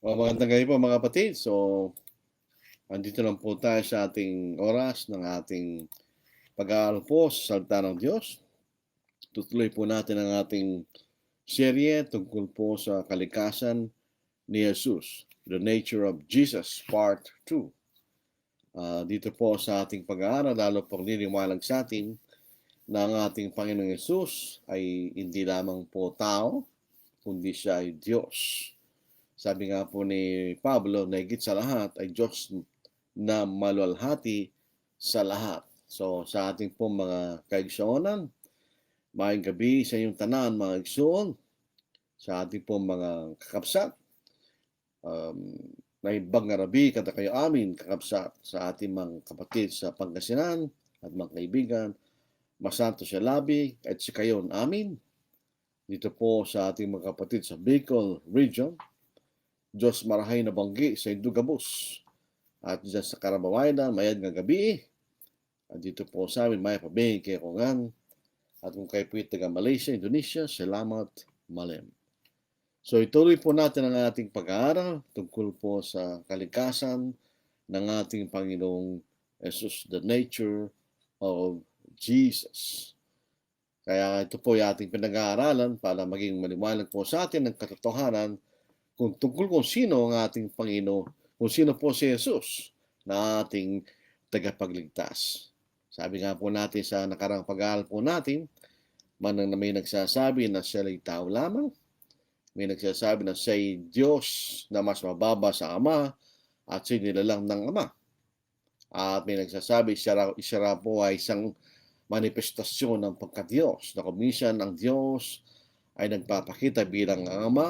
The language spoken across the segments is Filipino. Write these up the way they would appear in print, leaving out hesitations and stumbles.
Magandang gabi po mga kapatid. Andito lang po tayo sa ating oras ng ating pag-aaral po sa salita ng Diyos. Tutuloy po natin ang ating serye tungkol po sa kalikasan ni Jesus, The Nature of Jesus, Part 2. Dito po sa ating pag-aaral, lalo pong niniwalag sa atin na ang ating Panginoong Jesus ay hindi lamang po tao, kundi siya ay Diyos. Sabi nga po ni Pablo na higit sa lahat ay Diyos na maluwalhati sa lahat. So sa ating po mga kaigsuonan, maayong gabi sa inyong tanan mga igsuon, sa ating po mga kakabsat, naibag nga rabi kada kayo amin kakabsat sa ating mga kapatid sa Pangasinan at mga kaibigan, masanto siya labi at si kayon amin. Dito po sa ating mga kapatid sa Bicol Region, Diyos marahay na banggi sa Indugabus. At dyan sa Karamawaidan, mayad nga gabi. At dito po sa amin, may pabing kay Kongan. At kung kayo po taga Malaysia, Indonesia, salamat malim. So ituloy po natin ang ating pag-aaral tungkol po sa kalikasan ng ating Panginoong Jesus, the nature of Jesus. Kaya ito po yung ating pinag-aaralan para maging maliwanag po sa atin ang katotohanan kung tungkol kung sino ang ating Panginoon, kung sino po si Jesus na ating tagapagligtas. Sabi nga po natin sa nakarang pag-aaral po natin, may nagsasabi na siya ay tao lamang, may nagsasabi na siya ay Diyos na mas mababa sa Ama at siya nilalang ng Ama. At may nagsasabi siya po ay isang manifestasyon ng pagka-Diyos, na kung minsan ang Diyos ay nagpapakita bilang ang Ama,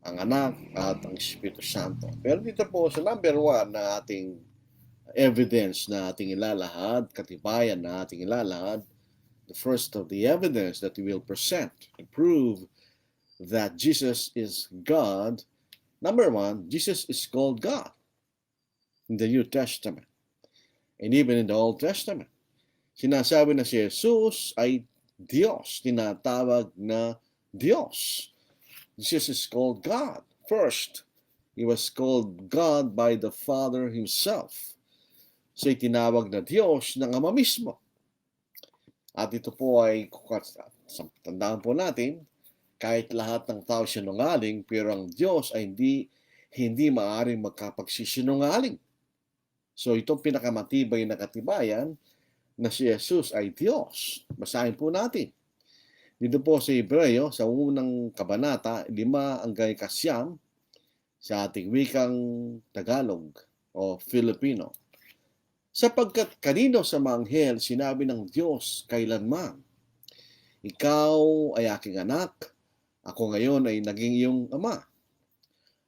ang Anak, at ang Espiritu Santo. Pero dito po sa number 1 na ating evidence na ating ilalahad, katibayan na ating ilalahad, the first of the evidence that we will present to prove that Jesus is God. Number 1, Jesus is called God in the New Testament and even in the Old Testament. Sinasabi na si Jesus ay Diyos, tinatawag na Diyos. Jesus is called God. First, He was called God by the Father Himself. Siya'y tinawag na Diyos ng Ama mismo. At ito po ay, tandaan po natin, kahit lahat ng tao sinungaling, pero ang Diyos ay hindi maaaring magkapagsisinungaling. So itong pinakamatibay na katibayan na si Jesus ay Diyos. Basahin po natin. Dito po sa Hebreo, sa unang kabanata, 5:9 sa ating wikang Tagalog o Filipino. Sapagkat kanino sa manghel sinabi ng Diyos kailanman, ikaw ay aking anak, ako ngayon ay naging iyong ama.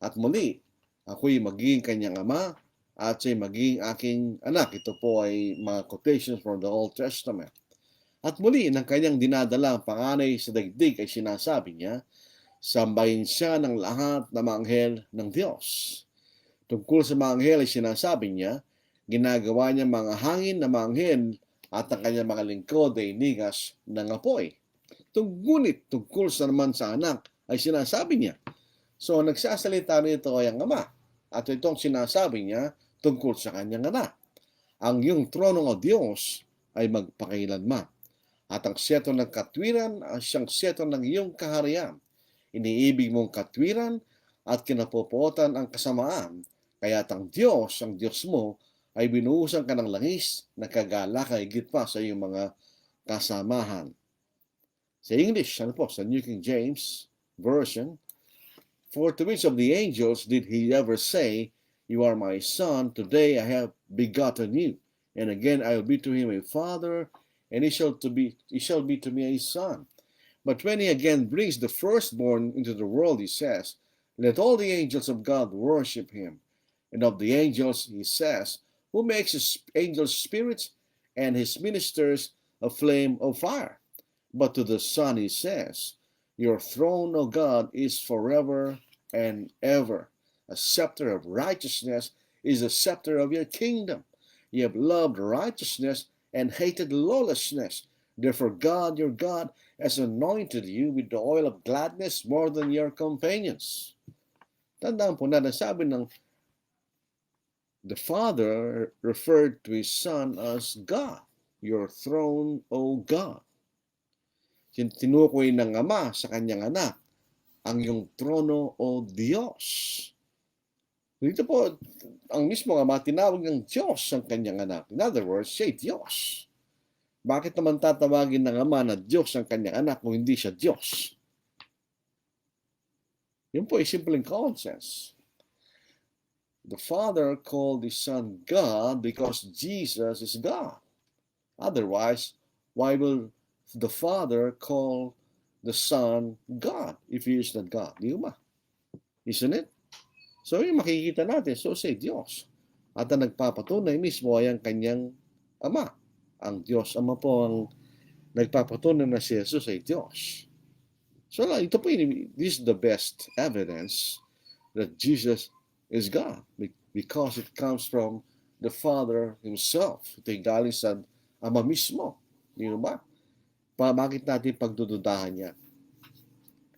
At muli, ako'y magiging kanyang ama at siya'y magiging aking anak. Ito po ay mga quotations from the Old Testament. At muli, ng kanyang dinadala ang panganay sa daigdig ay sinasabi niya, sambahin siya ng lahat na mga anghel ng Diyos. Tungkol sa mga anghel ay sinasabi niya, ginagawa niya mga hangin na mga anghel at ang kanyang mga lingkod ay nigas ng apoy. Ngunit tungkol sa naman sa anak ay sinasabi niya. So nagsasalita nito ay ang ama. At itong sinasabi niya tungkol sa kanyang anak. Ang iyong trono o Diyos ay magpakailanman. At ang seto ng katwiran ay siyang seto ng iyong kaharian. Iniibig mong katwiran at kinapopotan ang kasamaan. Kaya't ang Diyos mo, ay binuhusan ka ng langis na kagala higit pa sa iyong mga kasamahan. Sa English, sa New King James Version, for to which of the angels did he ever say, you are my son, today I have begotten you. And again I will be to him a father, and he shall be to me a son. But when he again brings the firstborn into the world, he says, let all the angels of God worship him. And of the angels, he says, who makes his angels spirits and his ministers a flame of fire. But to the Son he says, your throne, O God, is forever and ever. A scepter of righteousness is the scepter of your kingdom. You have loved righteousness and hated lawlessness. Therefore God, your God, has anointed you with the oil of gladness more than your companions. Tandaan po na sabi ng the Father referred to His Son as God. Your throne, O God. Tinukoy ng Ama sa kanyang anak, ang iyong trono, O Diyos. Dito po, ang mismo Ama, tinawag ng Diyos ang kanyang anak. In other words, siya Diyos. Bakit naman tatawagin ng Ama na Diyos ang kanyang anak kung hindi siya Diyos? Yun po ay simpleng common sense. The Father called His Son God because Jesus is God. Otherwise, why will the Father call the Son God if He is not God? Di ba? Isn't it? So, yung makikita natin, so say Diyos. At ang nagpapatunay mismo ay ang kanyang Ama. Ang Diyos Ama po ang nagpapatunay na si Jesus ay Diyos. So, ito po, this is the best evidence that Jesus is God because it comes from the Father Himself. Ito'y galing sa Ama mismo. Di ba? Bakit natin pagdududahan yan?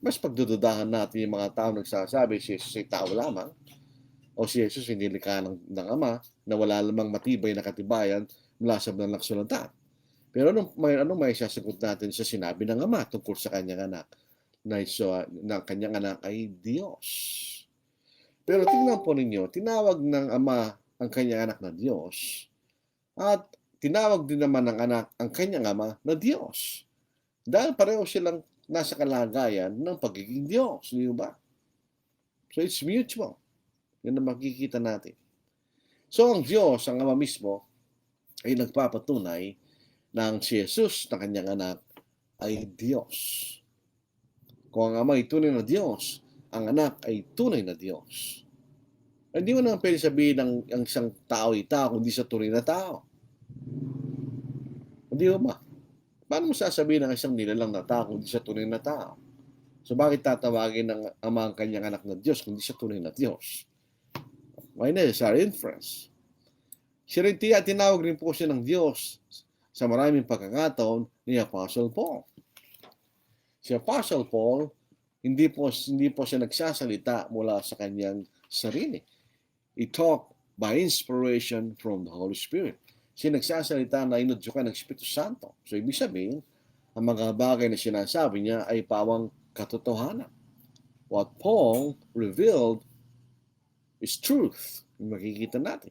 Mas pagdududahan natin yung mga tao nagsasabi si Jesus ay tao lamang o si Jesus hindi likha ng Ama na wala lamang matibay na katibayan mula sa banal na kasulatan. Pero anong may sasagot natin sa sinabi ng Ama tungkol sa kanyang anak na kanyang anak ay Diyos. Pero tingnan po ninyo, tinawag ng Ama ang kanyang anak na Diyos at tinawag din naman ng anak ang kanyang Ama na Diyos. Dahil pareho silang nasa kalagayan ng pagiging Diyos. Di ba? So it's mutual. Yan ang makikita natin. So ang Diyos, ang Ama mismo, ay nagpapatunay na ang si Jesus na kanyang anak ay Diyos. Kung ang Ama ay tunay na Diyos, ang anak ay tunay na Diyos. Hindi mo naman pwede sabihin ang isang tao ay tao kung di sa tunay na tao. Hindi ba? Paano mo sasabihin ng isang nilalang na tao kung di siya tunay na tao? So bakit tatawagin ng Ama ang kanyang anak na Diyos kung di siya tunay na Diyos? Why necessary inference? Siya rin tinawag rin po siya ng Diyos sa maraming pagkakataon ni Apostle Paul. Si Apostle Paul, hindi po siya nagsasalita mula sa kanyang sarili. He talked by inspiration from the Holy Spirit. Siya nagsasalita na inudyukan ng Espiritu Santo. So, ibig sabihin, ang mga bagay na sinasabi niya ay pawang katotohanan. What Paul revealed is truth. Makikita natin.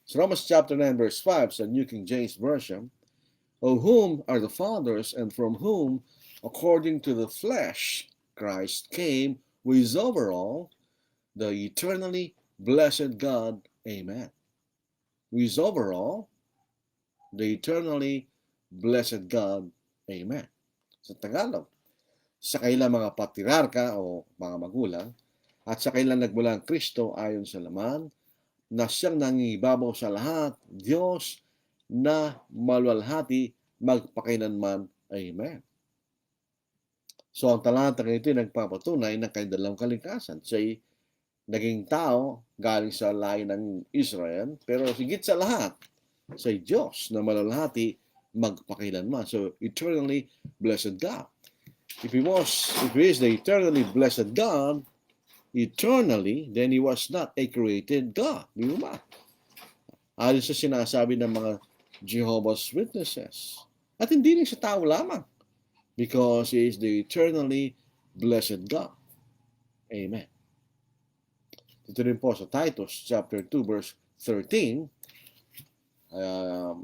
So, Romans chapter 9 verse 5 sa New King James Version, of whom are the fathers, and from whom, according to the flesh, Christ came, who is over all, the eternally blessed God. Amen. Who is over all, the eternally blessed God. Amen. Sa Tagalog, sa kailang mga patriarka o mga magulang, at sa kailang nagmula ang Kristo ayon sa laman, na siyang nangingibabaw sa lahat, Diyos na maluwalhati magpakailanman. Amen. So ang talatang ito ay nagpapatunay ng kanilang kalikasan. Siya'y naging tao galing sa lahi ng Israel, pero higit sa lahat, sa Diyos na malalahati magpakailanman. So, eternally blessed God. If He is the eternally blessed God, eternally, then He was not a created God. Di ba? Ayon sa sinasabi ng mga Jehovah's Witnesses. At hindi rin siya tao lamang. Because He is the eternally blessed God. Amen. Ito rin po sa Titus chapter 2 verse 13.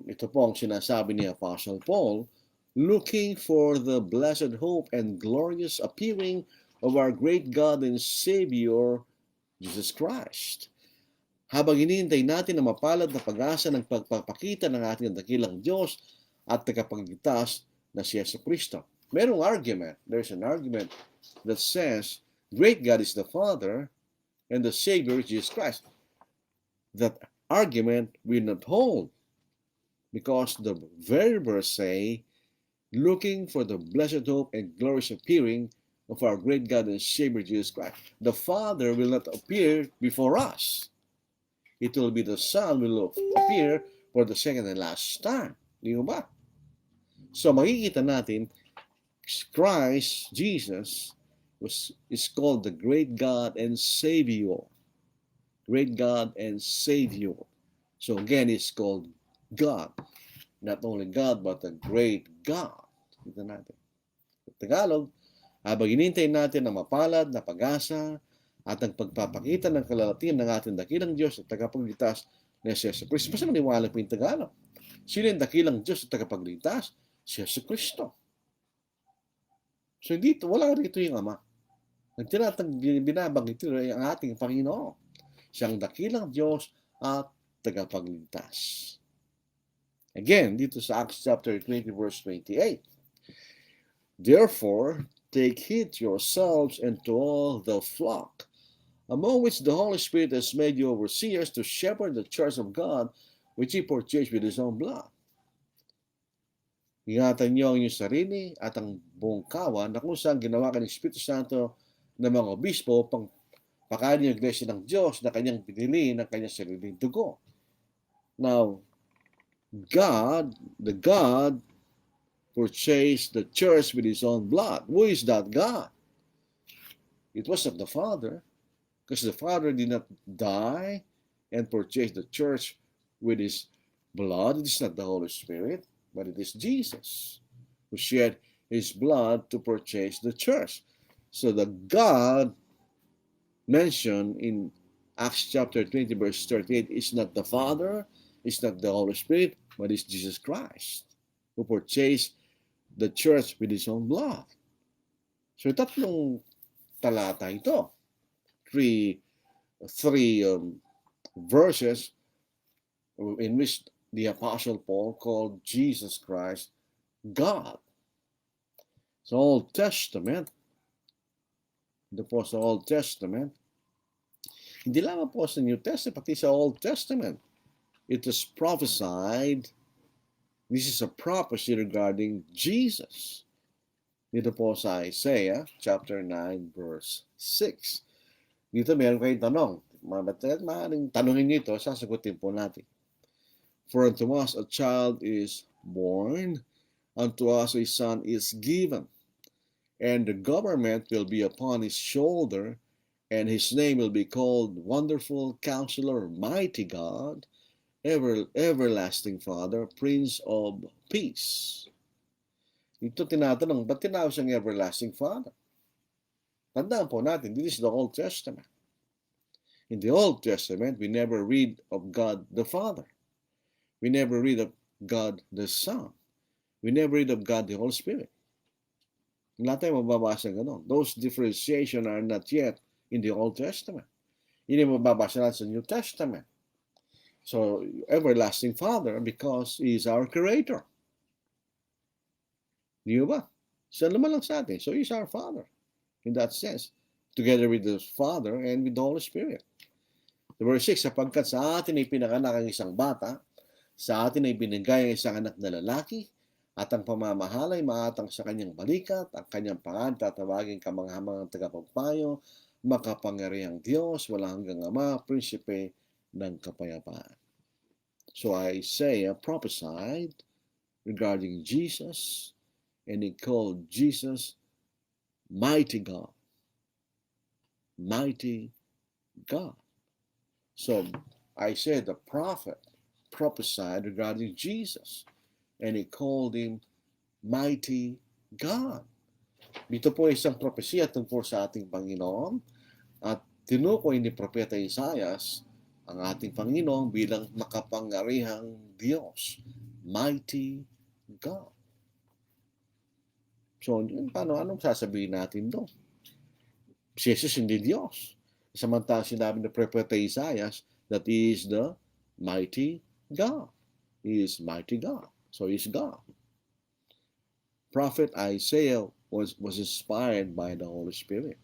Ito po ang sinasabi ni Apostle Paul, looking for the blessed hope and glorious appearing of our great God and Savior, Jesus Christ. Habang hinihintay natin ang mapalad na pag-asa ng pagpapakita ng ating dakilang Diyos at tagapagligtas na si Yesu Kristo. There's an argument that says, great God is the Father, and the Savior is Jesus Christ. That argument will not hold because the very verse say, looking for the blessed hope and glorious appearing of our great God and Savior Jesus Christ. The Father will not appear before us. It will be the Son will appear for the second and last time. Di ba? So makikita natin, Christ, Jesus, is called the great God and Savior. Great God and Savior. So again, it's called God. Not only God, but the great God. Ito natin. Tagalog, habang hinintay natin ang mapalad na pag-asa at ang pagpapakita ng kalalatin ng ating dakilang Diyos at tagapagligtas na si Yesu Cristo. Basta maniwala po yung Tagalog. Sino yung dakilang Diyos at tagapagligtas? Si Yesu Cristo. So dito, wala rito yung Ama. Binabanggit ito ang ating Panginoon. Siyang dakilang Diyos at tagapagligtas. Again, dito sa Acts chapter 20 verse 28. Therefore, take heed to yourselves and to all the flock, among which the Holy Spirit has made you overseers to shepherd the church of God, which He purchased with His own blood. Ingatan niyo ang inyong sarili at ang buong kawan na kung saan ginawa ka ng Espiritu Santo ng mga obispo pang pakain yung iglesia ng Diyos na kanyang pinili ng kanyang sariling dugo. Now, the God purchased the church with His own blood. Who is that God? It was not the Father, because the Father did not die and purchase the church with His blood. It is not the Holy Spirit, but it is Jesus who shed His blood to purchase the church. So the God mentioned in Acts chapter 20 verse 38 is not the Father, it's not the Holy Spirit, but it's Jesus Christ who purchased the church with His own blood. So tatlong talata ito. Three verses in which the Apostle Paul called Jesus Christ God. Sa Old Testament, ito po sa Old Testament, hindi lamang po sa New Testament, pati sa Old Testament, it is prophesied. This is a prophecy regarding Jesus. Dito po sa Isaiah chapter 9 verse 6. Dito meron kayong tanong. Maaaring tanongin nyo ito, sasagutin po natin. For unto us a child is born, unto us a son is given, and the government will be upon his shoulder, and his name will be called Wonderful Counselor, Mighty God, Everlasting Father, Prince of Peace. Ito tinatanong, ba't tinawag siyang Everlasting Father? Tandaan po natin, this is the Old Testament. In the Old Testament, we never read of God the Father. We never read of God the Son. We never read of God the Holy Spirit. Wala tayong mababasa gano'n. Those differentiation are not yet in the Old Testament. Hindi mababasa natin sa New Testament. So, Everlasting Father because He is our Creator. Di ba? Siya naman lang sa atin. So, He is our Father. In that sense. Together with the Father and with the Holy Spirit. The verse 6, sapagkat sa atin ay pinanganak ang isang bata, sa atin ay binigay ang isang anak na lalaki, at ang pamamahala ay maatang sa kanyang balikat, ang kanyang pangalan tatawagin kamanghamangang tagapagpayo, makapangyarihang Diyos, walang hanggang Ama, Prinsipe ng kapayapaan. So Isaiah prophesied regarding Jesus, and he called Jesus Mighty God. Mighty God. So Isaiah the prophet prophesied regarding Jesus, and he called Him Mighty God. Dito po isang propesya tungkol sa ating Panginoon, at tinukoy ni Propeta Isaias ang ating Panginoon bilang makapangyarihang Diyos. Mighty God. So, anong sasabihin natin doon? Si Jesus hindi Diyos. Samantalang sinabi ng Propeta Isaias that He is the mighty God. He is mighty God. So He is God. Prophet Isaiah was inspired by the Holy Spirit.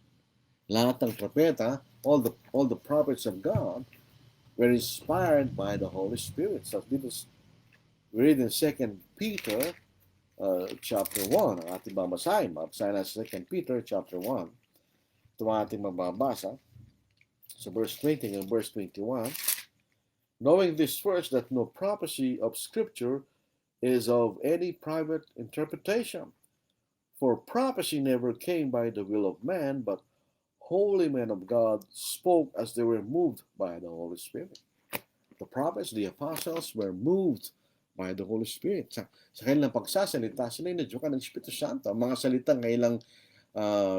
Lahat ng propeta, all the prophets of God were inspired by the Holy Spirit. So this, we read in 2 Peter chapter 1. Ang ating babasahin. Babasahin na sa 2 Peter chapter 1. Ito ang ating mababasa. So verse 20 and verse 21. Knowing this first, that no prophecy of Scripture is of any private interpretation. For prophecy never came by the will of man, but holy men of God spoke as they were moved by the Holy Spirit. The prophets, the apostles were moved by the Holy Spirit. Sa kanilang pagsasalita, sila inadyokan ng Espiritu Santo. Ang mga salitang kailang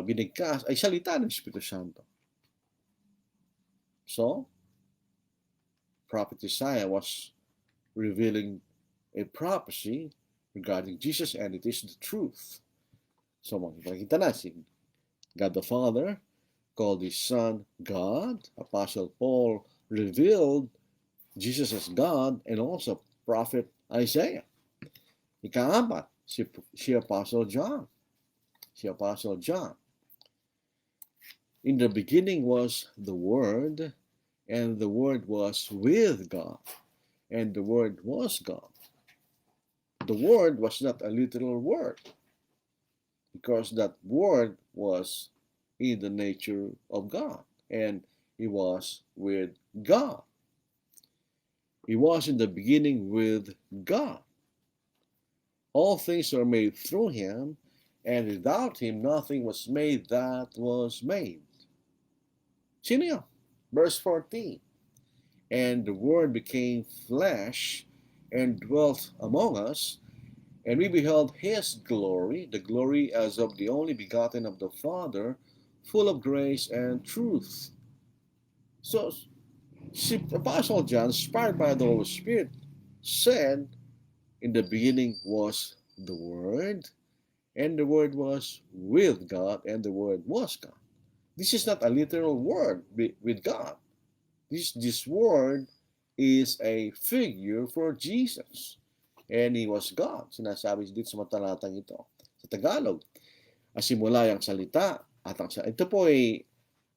binigkas ay salita ng Espiritu Santo. So, Prophet Isaiah was revealing a prophecy regarding Jesus, and it is the truth. So, makikita na si God the Father called His Son God. Apostle Paul revealed Jesus as God, and also Prophet Isaiah. Ika-apat, si Apostle John. Si Apostle John. In the beginning was the Word, and the Word was with God, and the Word was God. The Word was not a literal word, because that Word was in the nature of God, and He was with God. He was in the beginning with God. All things were made through Him, and without Him nothing was made that was made. Sino yun? Verse 14. And the Word became flesh and dwelt among us, and we beheld His glory, the glory as of the only begotten of the Father, full of grace and truth. So, Apostle John, inspired by the Holy Spirit, said, in the beginning was the Word, and the Word was with God, and the Word was God. This is not a literal word with God. This word is a figure for Jesus. And He was God. Sinasabi dito sa talatang ito. Sa Tagalog, asimula ang salita. Ito po ay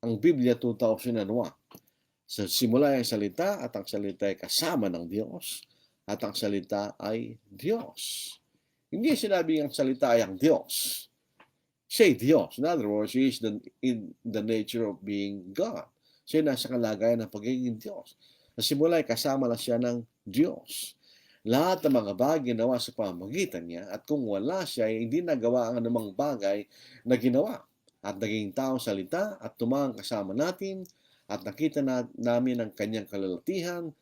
ang Biblia 2001. Sa simula ang salita at ang salita ay kasama ng Diyos at ang salita ay Diyos. Hindi sinabi ang salita ay ang Diyos. Siya ay Diyos. In other words, He is in the nature of being God. Siya nasa kalagayan ng pagiging Diyos. Sa simula ay kasama na siya ng Diyos. Lahat ng mga bagay ginawa sa pamamagitan niya, at kung wala siya, ay hindi nagawa ang anumang bagay na ginawa. At naging taong salita at tumang kasama natin, at nakita namin ang kanyang kalalatihan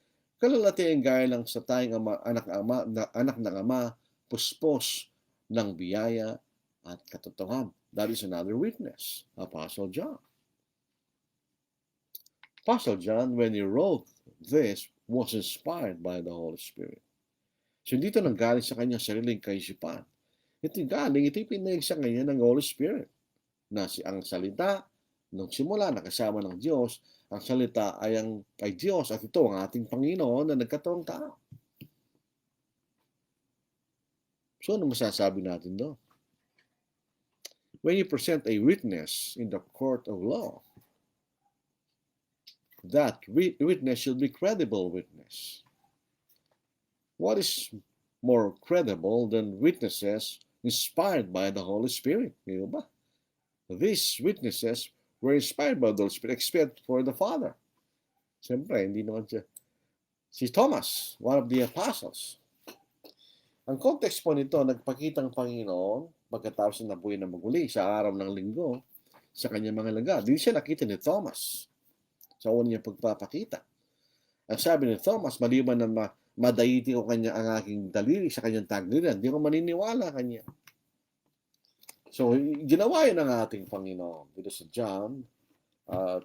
gaya ng sa tayong anak ng Ama, puspos ng biyaya at katotohanan. That is another witness, Apostle John. Apostle John, when he wrote this, was inspired by the Holy Spirit. So, hindi ito nanggaling sa kanyang sariling kaisipan. Ito pinag sa kanya ng Holy Spirit. Na ang salita, nung simula, nakasama ng Diyos, ang salita ay Diyos, at ito ang ating Panginoon na nagkataong tao. So, ano masasabi natin doon? When you present a witness in the court of law, that witness should be credible witness. What is more credible than witnesses inspired by the Holy Spirit? Di ba? These witnesses were inspired by the Holy Spirit, except for the Father. Siyempre, hindi naman siya. Si Thomas, one of the apostles. Ang context po nito, nagpakita ang Panginoon pagkatapos na nabuhay na maguli sa araw ng linggo sa kanyang mga laga. Hindi siya nakita ni Thomas sa una niyang pagpapakita. Ang sabi ni Thomas, maliban na madaiti ko ang aking daliri sa kanyang tagliran, hindi ko maniniwala kanya. So, ginawa yun ng ating Panginoon. Dito sa John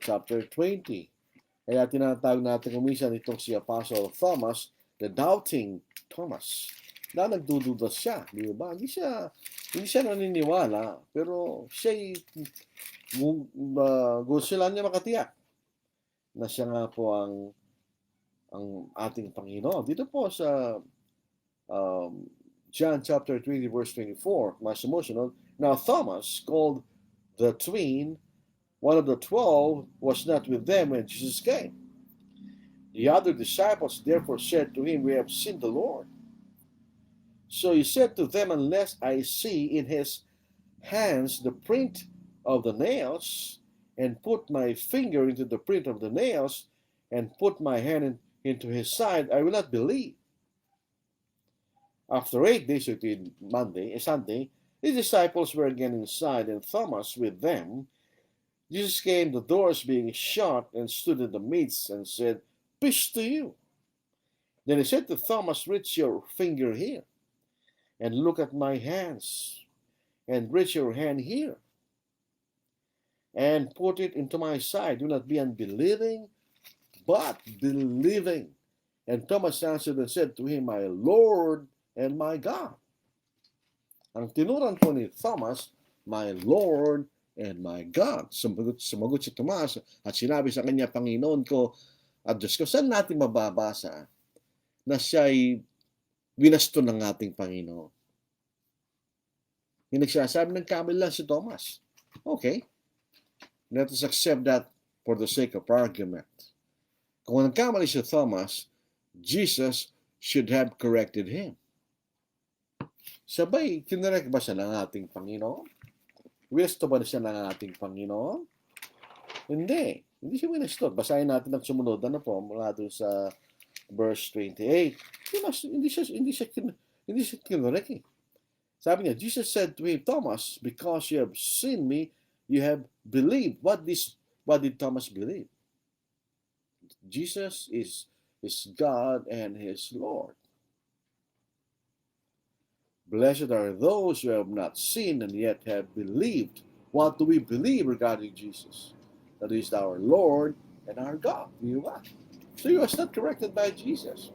chapter 20. Kaya tinatawag natin kumisan itong si Apostle Thomas, the doubting Thomas. Na nagdududa siya, di ba? Hindi siya naniniwala, pero siya'y gusto lang niya makatiyak na siya nga po ang ating Panginoon. Dito po sa John chapter 20 verse 24, mas emotional. Now Thomas, called the twin, one of the 12, was not with them when Jesus came. The other disciples therefore said to him, "We have seen the Lord." So he said to them, "Unless I see in his hands the print of the nails, and put my finger into the print of the nails, and put my hand into his side, I will not believe." After 8 days, it is Sunday, The disciples were again inside, and Thomas with them. Jesus came, the doors being shut, and stood in the midst, and said, "Peace to you." Then he said to Thomas, "Reach your finger here, and look at my hands, and reach your hand here, and put it into my side. Do not be unbelieving, but believing." And Thomas answered and said to him, "My Lord and my God." Ang tinuran po ni Thomas, "My Lord and my God." Sumagot si Tomas at sinabi sa kanya, "Panginoon ko at Diyos ko." Saan natin mababasa na siya'y winasto ng ating Panginoon? Yung nagsasabi, nagkamali lang si Thomas. Okay. Let us accept that for the sake of argument. Kung nagkamali si Thomas, Jesus should have corrected him. Sabay, kinarek ba siya ng ating Panginoon? Winasto ba siya ng ating Panginoon? Hindi. Hindi siya winasto. Basahin natin ang sumunod. Ano po? Mula doon sa verse 28. Hindi siya kinarek eh. Sabi niya, Jesus said to him, "Thomas, because you have seen me, you have believed." What did Thomas believe? Jesus is God and his Lord. Blessed are those who have not seen and yet have believed. What do we believe regarding Jesus? That is our Lord and our God. So he was not corrected by Jesus.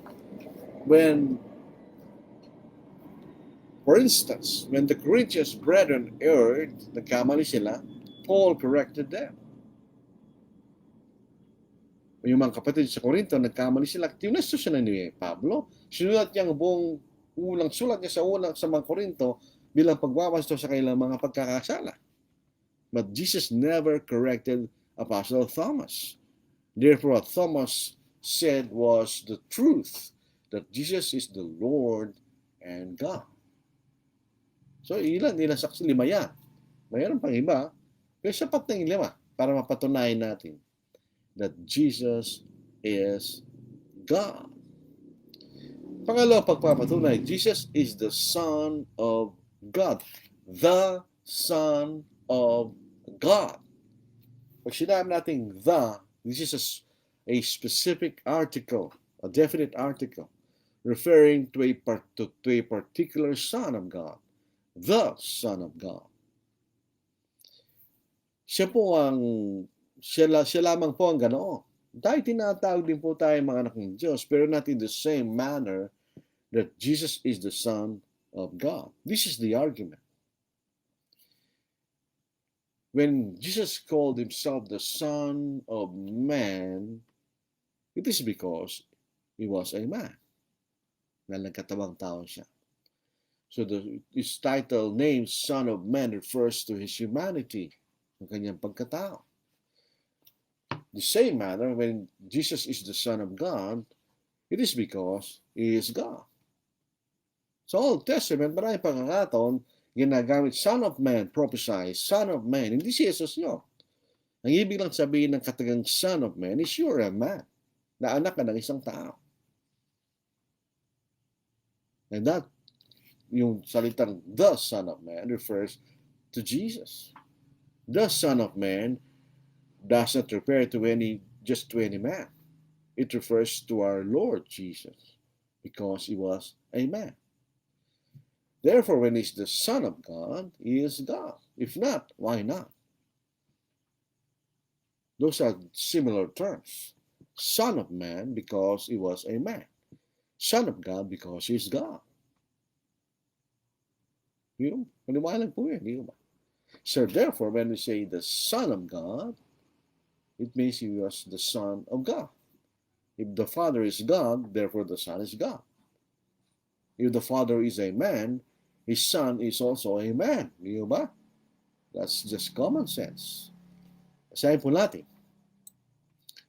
For instance, when the Corinthians brethren erred, nagkamali sila, Paul corrected them. Yung mga kapatid sa Corinto, nagkamali sila. Tinusto sila ni Pablo. Sinulat niya ang buong unang sulat niya sa mga Corinto bilang pagwawasto sa kanilang mga pagkakasala. But Jesus never corrected Apostle Thomas. Therefore, what Thomas said was the truth, that Jesus is the Lord and God. So, ilan saksi? 5 yan. Mayroon pang iba. Pero sapat na yung 5 para mapatunayan natin that Jesus is God. Pangalawa, pagpapatunay, Jesus is the Son of God. The Son of God. Pag sinabi natin this is a specific article, a definite article, referring to a particular Son of God. The Son of God. Siya lamang po ang ganoon. Tayo tinatawag din po tayo mga anak ng Diyos, pero not in the same manner that Jesus is the Son of God. This is the argument. When Jesus called himself the Son of Man, it is because he was a man. Na nagkatawang tao siya. So his title name, Son of Man, refers to his humanity, ang kanyang pagkatao. The same manner, when Jesus is the Son of God, it is because he is God. Sa Old Testament, maraming pangkakataon, ginagamit Son of Man, prophesy, Son of Man. Hindi si Jesus yun. Ang ibig lang sabihin ng katagang Son of Man is you're a man, na anak ka ng isang tao. And that, yung salitang the Son of Man refers to Jesus. The Son of Man does not refer to just to any man. It refers to our Lord Jesus because he was a man. Therefore, when he's the Son of God, he is God. If not, why not? Those are similar terms. Son of Man because he was a man. Son of God because he is God. Maniwala po yan, di ba? So therefore, when we say the Son of God, it means he was the Son of God. If the Father is God, therefore the Son is God. If the Father is a man, his Son is also a man. Di ba? That's just common sense. Sabi po natin,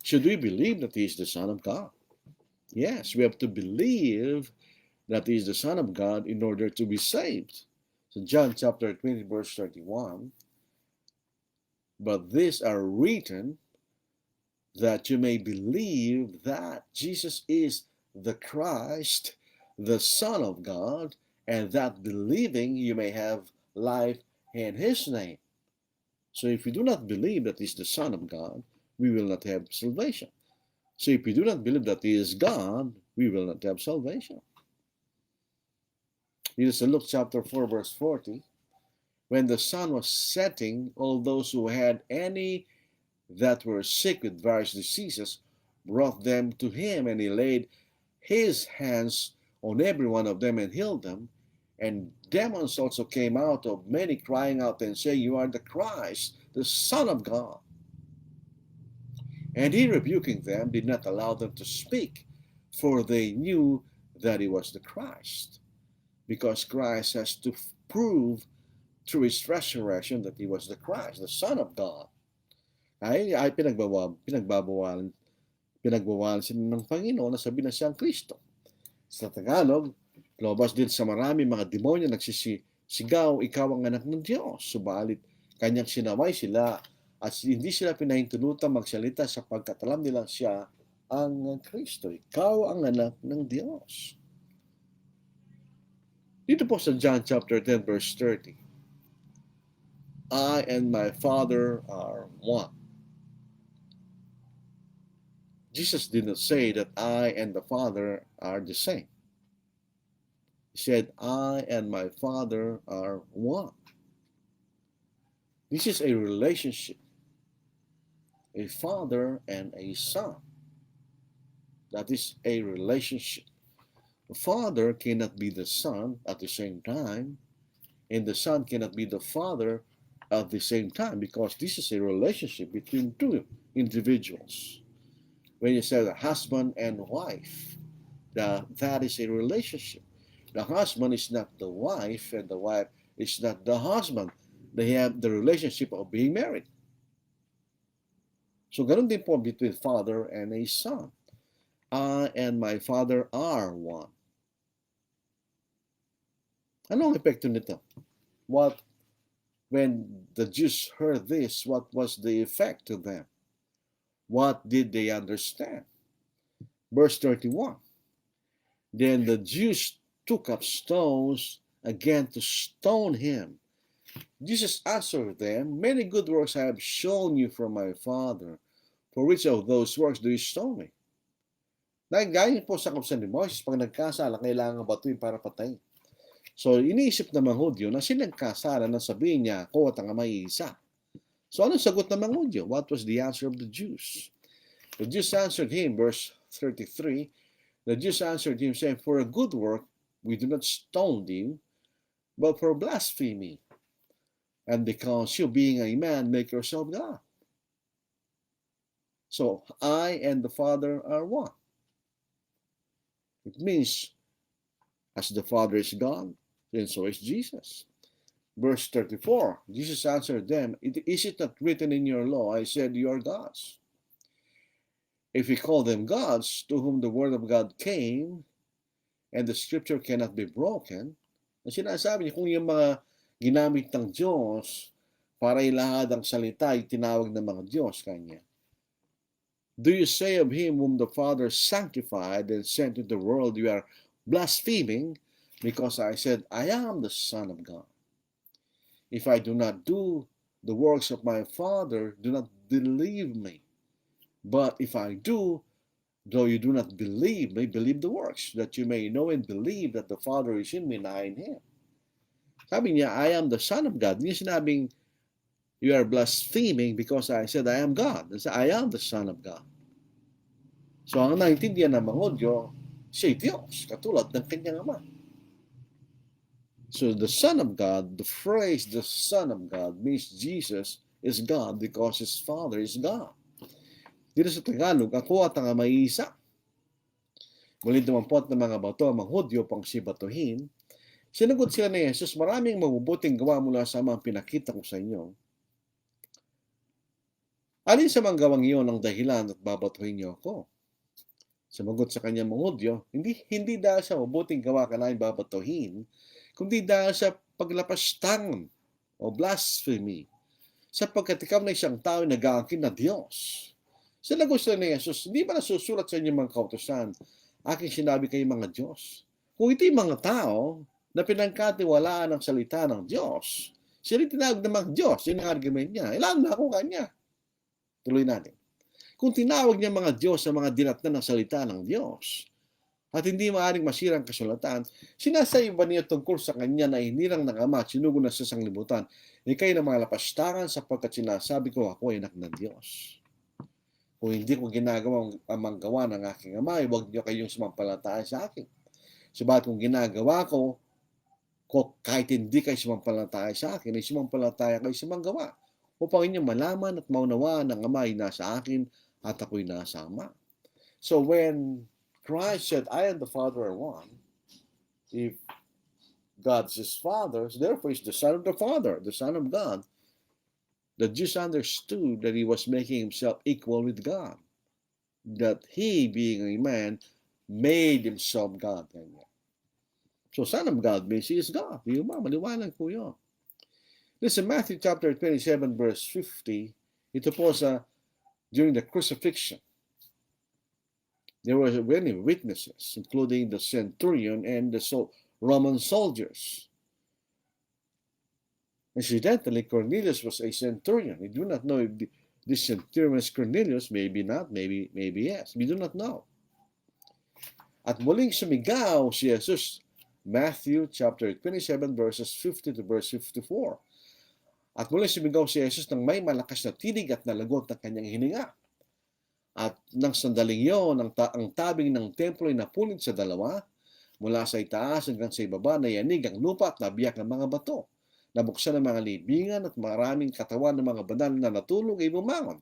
should we believe that he is the Son of God? Yes, we have to believe that he is the Son of God in order to be saved. So John chapter 20, verse 31, but these are written that you may believe that Jesus is the Christ, the Son of God, and that believing you may have life in His name. So if we do not believe that He is the Son of God, we will not have salvation. So if we do not believe that He is God, we will not have salvation. It is in Luke chapter 4, verse 40. When the sun was setting, all those who had any that were sick with various diseases brought them to Him, and He laid His hands on every one of them and healed them. And demons also came out of many, crying out and saying, You are the Christ, the Son of God. And He, rebuking them, did not allow them to speak, for they knew that He was the Christ. Because Christ has to prove through His resurrection that He was the Christ, the Son of God. Ay pinagbabawalan sila ng Panginoon na sabihin na siyang Kristo. Sa Tagalog, lumabas din sa marami mga demonyo nagsisigaw, ikaw ang anak ng Diyos. Subalit, kanyang sinaway sila at hindi sila pinahintulutan magsalita sapagkat alam nilang siya ang Kristo. Ikaw ang anak ng Diyos. Dito po sa John chapter 10 verse 30, I and my Father are one. Jesus did not say that I and the Father are the same. He said, I and my Father are one. This is a relationship, a father and a son. That is a relationship. The Father cannot be the Son at the same time, and the Son cannot be the Father at the same time, because this is a relationship between two individuals. When you say the husband and wife, that is a relationship. The husband is not the wife, and the wife is not the husband. They have the relationship of being married. So ganun din po between father and a son. I and my Father are one. Anong epekto nito? When the Jews heard this, what was the effect to them? What did they understand? Verse 31. Then the Jews took up stones again to stone him. Jesus answered them, Many good works I have shown you from my Father. For which of those works do you stone me? Dahil gaya po sa kautusan ni Moses, pag nagkasala, kailangan batuin para patayin. So, iniisip ng mga Hudyo na silang kasala na sabihin niya, ako at ang Ama iisa. So, anong sagot ng mga Hudyo? What was the answer of the Jews? The Jews answered him, verse 33, the Jews answered him, saying, For a good work we do not stone you, but for blasphemy, and because you, being a man, make yourself God. So, I and the Father are one. It means, as the Father is God, then so is Jesus. Verse 34, Jesus answered them, Is it not written in your law, I said you are gods? If we call them gods, to whom the word of God came, and the scripture cannot be broken, ang sinasabi niya, kung yung mga ginamit ng Diyos para ilahad ang salita, ay tinawag ng mga Diyos kanya. Do you say of him whom the Father sanctified and sent into the world, you are blaspheming, because I said, I am the Son of God. If I do not do the works of my Father, do not believe me. But if I do, though you do not believe me, believe the works, that you may know and believe that the Father is in me and I in him. Sabi niya, I am the Son of God. Hindi sinabing, you are blaspheming because I said I am God. I am the Son of God. So ang naintindihan ng mga Hudyo, siya Diyos, katulad ng kanyang Ama. So the Son of God, the phrase the Son of God means Jesus is God because His Father is God. Dito sa Tagalog, ako at ang Ama iisa. Muli dumampot ng mga bato, ang mga Hudyo pang sibatuhin. Sinagot sila ni Jesus, maraming mabubuting gawa mula sa mga pinakita ko sa inyo. Alin sa mga gawang iyon ang dahilan at babatuhin niyo ako? Sumagot sa kanya mga Hudyo, hindi dahil sa mabuting gawa ka namin babatuhin, kundi dahil sa paglapastangan o blasphemy, sapagkat ikaw na isang tao na nag-aangkin na Diyos. Sinagot sila ni Jesus, hindi ba nasusulat sa inyong mga kautusan, aking sinabi kayo mga Diyos? Kung ito'y mga tao, na pinagkatiwalaan ng salita ng Diyos. Siya rin tinawag namang Diyos. Yun ang argument niya. Ilan na ako kanya. Tuloy natin. Kung tinawag niya mga Diyos sa mga dinatnan ng salita ng Diyos, at hindi maaaring masira ang kasulatan, sinasabi ba niya tungkol sa kanya na hinirang ng Ama at sinugo na sa sanglibutan, ikay na mga lapastangan sapagkat sinasabi ko ako ay anak ng Diyos. Kung hindi ko ginagawa ang manggawa ng aking Ama, huwag niyo kayong sumampalataya sa akin. Sabagat kung ginagawa ko, kahit hindi kayo sumampalataya sa akin, ay sumampalataya kayo sa manggawa. Upang inyo malaman at maunawaan ng Ama ay nasa akin at ako'y nasa Ama. So when Christ said, I and the Father are one, if God is his Father, therefore he's the Son of the Father, the Son of God, the Jews understood that he was making himself equal with God. That he, being a man, made himself God. So Son of God means he is God. Di ba? Maliwanag po yun. Listen, Matthew chapter 27 verse 50, ito po sa during the crucifixion. There were many witnesses, including the centurion and the Roman soldiers. Incidentally, Cornelius was a centurion. We do not know if this centurion was Cornelius. Maybe not, maybe yes. We do not know. At muling sumigaw si Jesus, Matthew chapter 27 verses 50 to verse 54. At muling sumigaw si Jesus nang may malakas na tinig at nalagot ng kanyang hininga. At nang sandaling yun, ang tabing ng templo ay napunit sa dalawa, mula sa itaas hanggang sa ibaba, na yanig ang lupa at nabiyak ng mga bato. Nabuksan ang mga libingan at maraming katawan ng mga banal na natulog ay bumangon.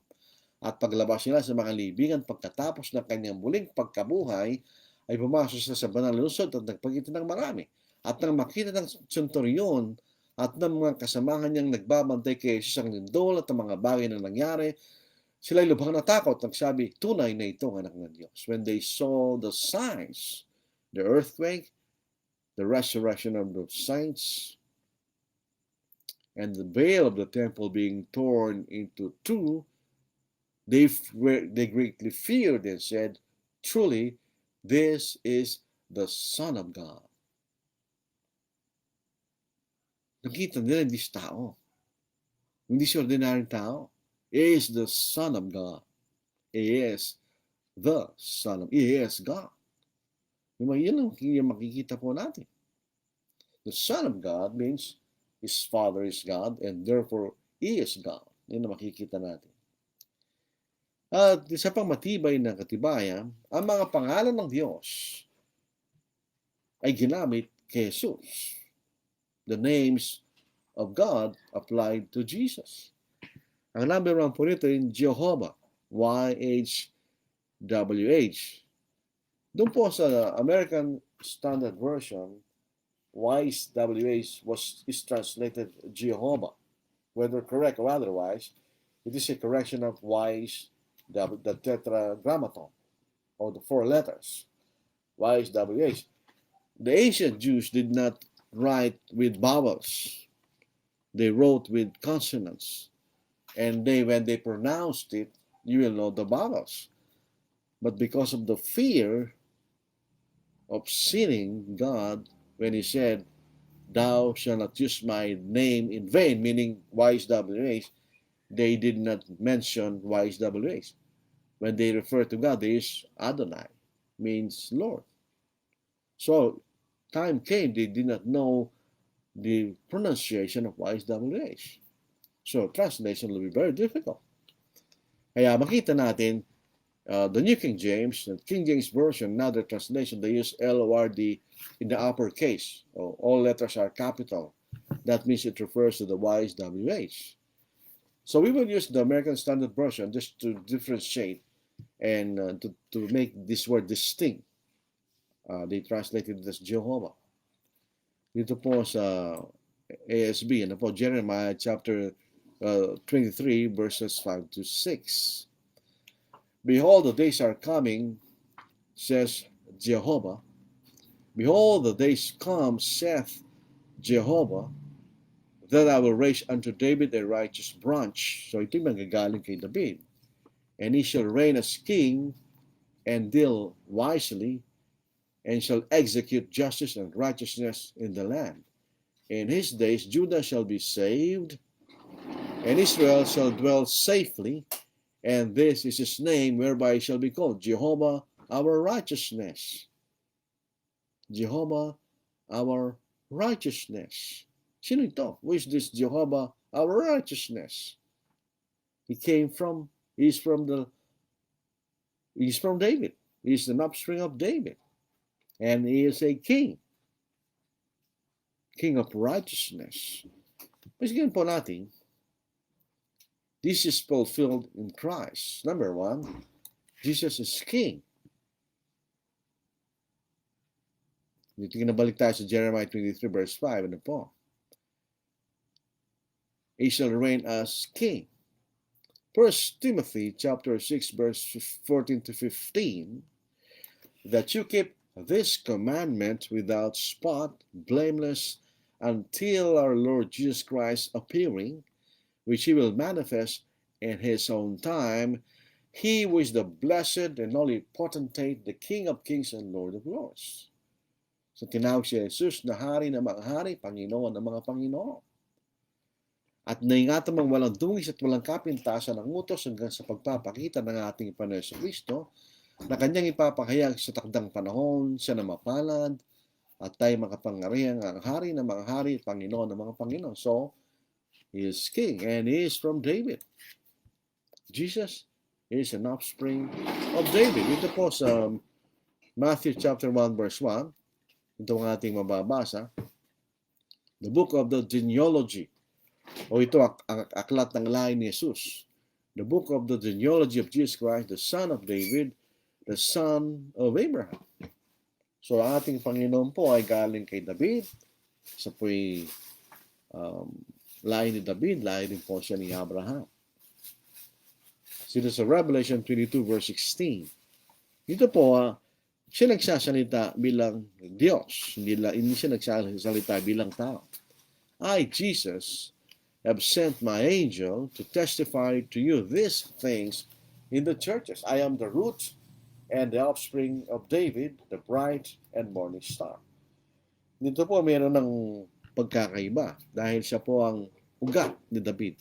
At paglabas nila sa mga libingan pagkatapos ng kanyang muling pagkabuhay, ay pumasok sila sa banal na lungsod at nagpakita ng marami. At nang makita ng centurion at ng mga kasamahan niyang nagbabantay kay Jesus ang lindol at ang mga bagay na nangyari, sila'y lubhang natakot. Nagsabi, tunay na ito ang anak ng Diyos. When they saw the signs, the earthquake, the resurrection of the saints, and the veil of the temple being torn into two, they greatly feared and said, truly, this is the Son of God. Nakita nila hindi siya tao. Hindi siya ordinaryong tao. He is the Son of God. He is the Son of God. He is God. Yun ang makikita po natin. The Son of God means his Father is God and therefore he is God. Yun ang makikita natin. At isa pang matibay na katibayan, ang mga pangalan ng Diyos ay ginamit kay Jesus. The names of God applied to Jesus. Ang number one po nito yung Jehovah, YHWH. Doon po sa American Standard Version, YHWH is translated Jehovah. Whether correct or otherwise, it is a correction of YHWH, the tetragrammaton, or the four letters, YHWH. The ancient Jews did not write with vowels. They wrote with consonants. And when they pronounced it, you will know the vowels. But because of the fear of sinning God, when he said, thou shalt not use my name in vain, meaning YHWH, they did not mention YHWH. When they refer to God, they use Adonai, means Lord. So, time came, they did not know the pronunciation of YHWH. So, translation will be very difficult. Kaya makita natin, the New King James, the King James Version, another translation, they use L-O-R-D in the uppercase. All letters are capital. That means it refers to the YHWH. So we will use the American Standard Version just to differentiate and to make this word distinct. They translated it as Jehovah. Dito po sa ASB, ano po, Jeremiah chapter 23 verses 5 to 6. Behold, the days are coming, says Jehovah. Behold, the days come, saith Jehovah, that I will raise unto David a righteous branch. So ito yung magagaling kay David. And he shall reign as king and deal wisely, and shall execute justice and righteousness in the land. In his days Judah shall be saved, and Israel shall dwell safely, and this is his name whereby he shall be called Jehovah our righteousness. Jehovah our righteousness. Sino ito? Who is this Jehovah our righteousness? He's from David. He's an offspring of David. And he is a king. King of righteousness. Pasigyan po natin, this is fulfilled in Christ. Number one, Jesus is king. Dito kinabalik tayo sa Jeremiah 23 verse 5. Ano po? He shall reign as king. 1 Timothy chapter 6 verse 14 to 15, that you keep this commandment without spot, blameless, until our Lord Jesus Christ appearing, which he will manifest in his own time, he who is the blessed and only potentate, the King of kings and Lord of lords. So tinawag si Jesus na hari ng mga hari, Panginoon ng mga Panginoon. At naingatan mang walang dungis at walang kapintasan ng utos hanggang sa pagpapakita ng ating Panginoon sa Kristo, na kanyang ipapahayag sa takdang panahon, siya na mapalad, at tayo makapangyarihan ang hari ng mga hari, Panginoon ng mga Panginoon. So, he is king, and he is from David. Jesus is an offspring of David. Ito po sa Matthew chapter 1 verse 1, ito ang ating mababasa. The book of the genealogy, o ito ang aklat ng lahi ni Jesus. The book of the genealogy of Jesus Christ, the son of David, the son of Abraham. So ang ating Panginoon po ay galing kay David. Sa po'y lahi ni David, lahi din po siya ni Abraham. Sito sa Revelation 22 verse 16. Ito po, siya nagsasalita bilang Diyos. Hindi siya nagsasalita bilang tao. I, Jesus, have sent my angel to testify to you these things in the churches. I am the root and the offspring of David, the bright and morning star. Dito po mayroon ng pagkakaiba dahil siya po ang ugat ni David.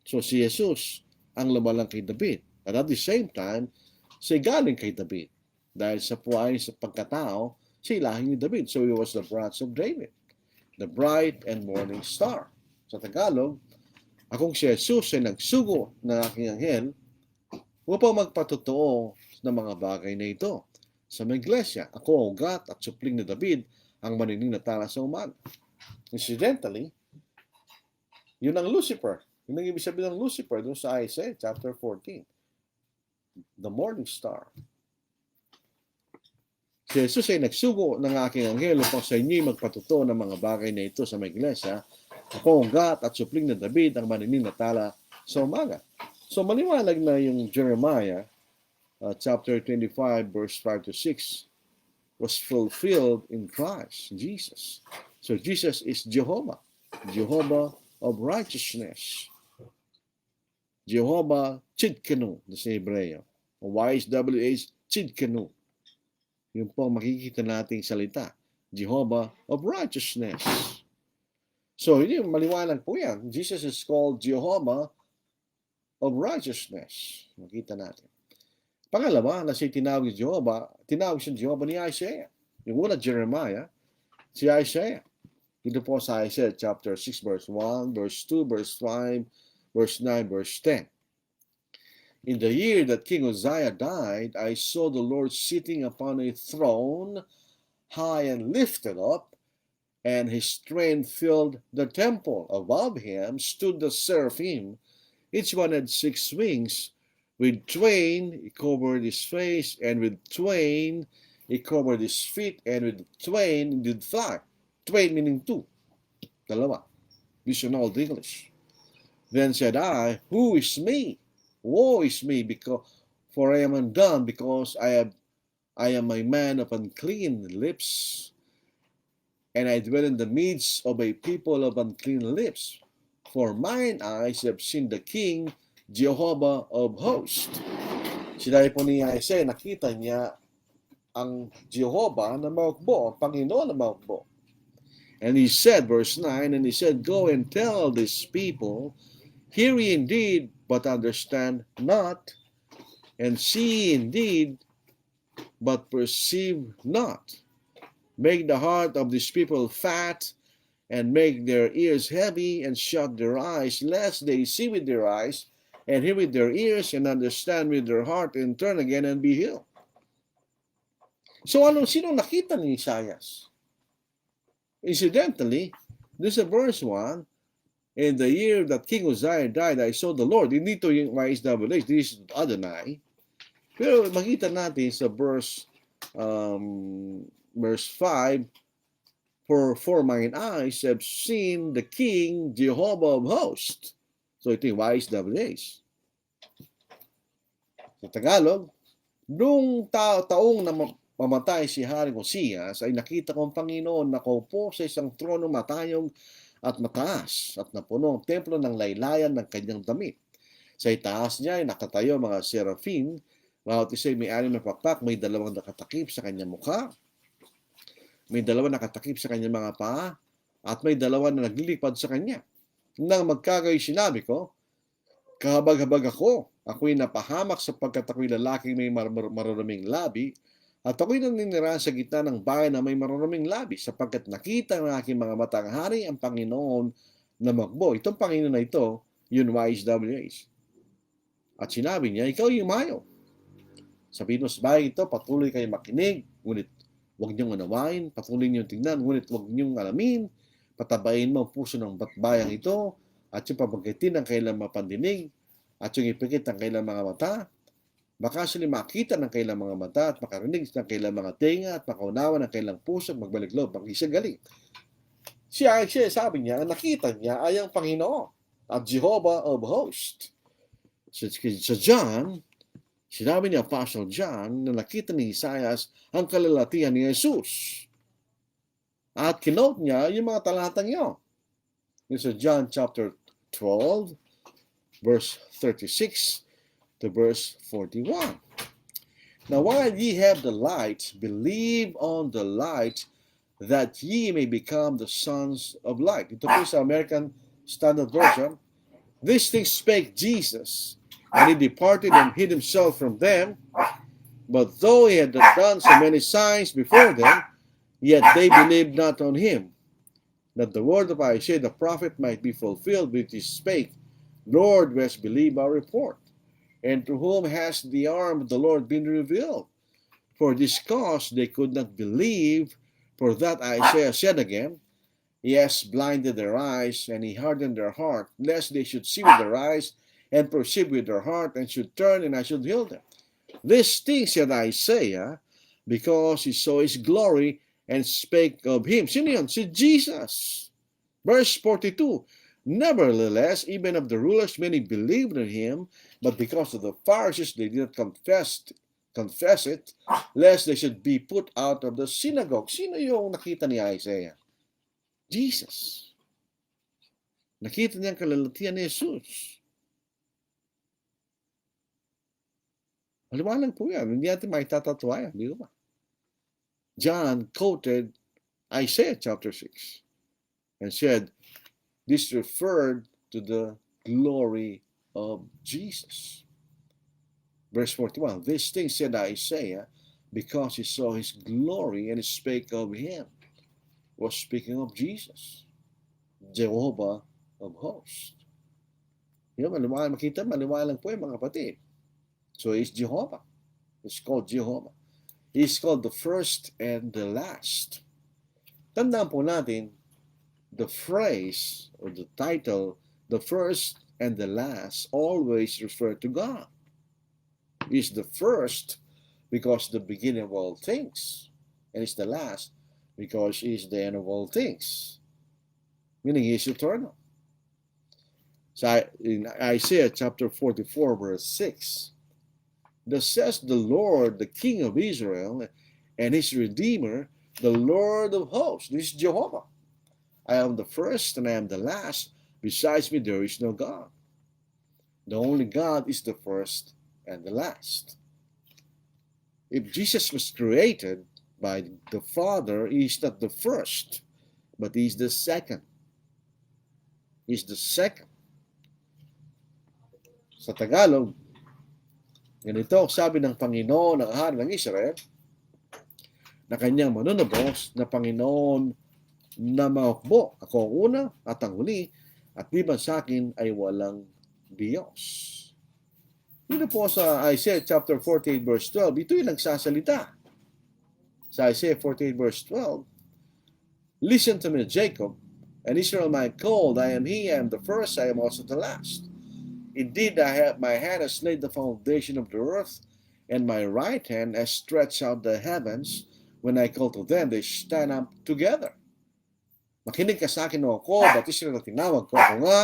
So si Jesus ang lumalang kay David. But at the same time, siya galing kay David. Dahil siya po ay sa pagkatao, siya lahi ni David. So he was the branch of David, the bright and morning star. Sa Tagalog, akong si Jesus ay nagsugo ng aking anghel upang magpatotoo ng mga bagay na ito. Sa mga iglesia, ako ang ugat at supling ni David, ang manining na tala sa umaga. Incidentally, yun ang Lucifer. Yun ang ibig sabihin ng Lucifer doon sa Isaiah chapter 14. The morning star. Si Jesus ay nagsugo ng aking anghel upang sa inyo'y magpatotoo ng mga bagay na ito sa mga iglesia. Ako ang ugat at supling ni David, ang manining na tala sa umaga. So maliwanag na yung Jeremiah chapter 25 verse 5 to 6 was fulfilled in Christ, Jesus. So Jesus is Jehovah, Jehovah of righteousness. Jehovah Tzidkenu sa Hebreo. YHWH Tzidkenu. Yung po makikita nating salita. Jehovah of righteousness. So hindi maliwanag po yan. Jesus is called Jehovah of righteousness. Makita natin. Pangalawa, na si tinawag siya Jehovah ni Isaiah. Yung una, Jeremiah, si Isaiah. Ito po sa Isaiah chapter 6, verse 1, verse 2, verse 5, verse 9, verse 10. In the year that King Uzziah died, I saw the Lord sitting upon a throne, high and lifted up, and his train filled the temple. Above him stood the seraphim. Each one had 6 wings. With twain he covered his face, and with twain he covered his feet, and with twain he did fly. Twain meaning 2. Dalawa. This is Old English. Then said I, who is me? Woe is me, for I am undone, because I am a man of unclean lips, and I dwell in the midst of a people of unclean lips. For mine eyes have seen the King, Jehovah of hosts. Sinabi po ni Isaiah, nakita niya ang Jehovah na mahukbo, ang Panginoon na mahukbo. And he said, verse 9, and he said, go and tell this people, hear ye indeed, but understand not, and see indeed, but perceive not. Make the heart of these people fat, and make their ears heavy, and shut their eyes, lest they see with their eyes, and hear with their ears, and understand with their heart, and turn again and be healed. So sino nakita ni Isaias? Incidentally, this is verse 1, in the year that King Uzziah died, I saw the Lord. Hindi to yung YSWH, this is Adonai. Pero makita natin sa verse 5, for mine eyes have seen the King, Jehovah of hosts. So ito yung YSWH. Sa Tagalog, nung taong na mamatay si Haring Osias, ay nakita ko ang Panginoon nakaupo sa isang trono matayog at mataas at napuno ang templo ng laylayan ng kanyang damit. Sa itaas niya ay nakatayo mga serafin, bawat isa ay may-ari ng pakpak, may dalawang nakatakip sa kanyang mukha, may dalawang nakatakip sa kanyang mga paa, at may dalawa na naglilipad sa kanya. Nang magkagayoy sinabi ko, kahabag-habag ako'y napahamak sapagkat ako'y lalaking may maruruming labi, at ako'y naninirahan sa gitna ng bayan na may maruruming labi, sapagkat nakita ng aking mga matang hari ang Panginoon na magbo. Itong Panginoon na ito, yun YSWH. At sinabi niya, ikaw yumayo. Sabihin mo sa bayan ito, patuloy kayo makinig, ngunit huwag niyong unawain, patuloy niyong tingnan, ngunit huwag niyong alamin, patabayin mo ang puso ng batbayang ito, at yung pabanggitin ng kailang mapandinig, at yung ipikit ng kailang mga mata, baka sila makita ng kailang mga mata at makarinig ng kailang mga tenga at makaunawa ng kailang puso at magbalik loob ang isang galing. Siya sabi niya, ang nakita niya ay ang Panginoon at Jehovah of hosts. Sa John, sinabi ni Apostle John na nakita ni Isaias ang kalalatihan ni Jesus. At kinote niya yung mga talatang yun. Sa John chapter 12, verse 36 to verse 41. Now while ye have the light, believe on the light, that ye may become the sons of light. Ito po sa American Standard Version. These things spake Jesus, and he departed and hid himself from them. But though he had done so many signs before them, yet they believed not on him, that the word of Isaiah the prophet might be fulfilled, which he spake, Lord, we believe our report. And to whom has the arm of the Lord been revealed? For this cause they could not believe, for that Isaiah said again, he has blinded their eyes, and he hardened their heart, lest they should see with their eyes, and perceive with their heart, and should turn, and I should heal them. This thing said Isaiah, because he saw his glory, and spake of him. Sino yun? Si Jesus. Verse 42, nevertheless, even of the rulers, many believed in him, but because of the Pharisees, they did not confess it, lest they should be put out of the synagogue. Sino yung nakita ni Isaiah? Jesus. Nakita niya ang kalalatihan ni Jesus. Maliwanag po yan. Hindi natin maitatatwa yan. Di ba? John quoted Isaiah chapter 6 and said, this referred to the glory of Jesus. Verse 41, this thing said Isaiah, because he saw his glory and he spake of him. Was speaking of Jesus, Jehovah of hosts. Yung maliwanag, makita, maliwanag po yung mga kapatid. So he's Jehovah. It's called Jehovah. He's called the first and the last. Tandaan po natin, the phrase or the title, the first and the last, always refer to God. He's the first because the beginning of all things, and he's the last because he's the end of all things. Meaning he's eternal. So in Isaiah chapter 44, verse 6, thus says the Lord, the King of Israel, and his Redeemer, the Lord of hosts. This is Jehovah. I am the first and I am the last. Besides me, there is no God. The only God is the first and the last. If Jesus was created by the Father, He is not the first, but He is the second. He is the second. Sa Tagalog, ganito sabi ng Panginoon ng hari ng Israel na kanyang manunubos na Panginoon na mahukbo. Ako ang una at ang huli at liban sa akin ay walang Diyos. Dito po sa Isaiah chapter 48 verse 12, ito yung nagsasalita. Sa Isaiah 48 verse 12, listen to me, Jacob, and Israel my called, I am he, I am the first, I am also the last. Indeed, my hand has laid the foundation of the earth, and my right hand has stretched out the heavens. When I call to them, they stand up together. Makinig ka sa akin o ako, ba't Israel na tinawag ko? Ako nga,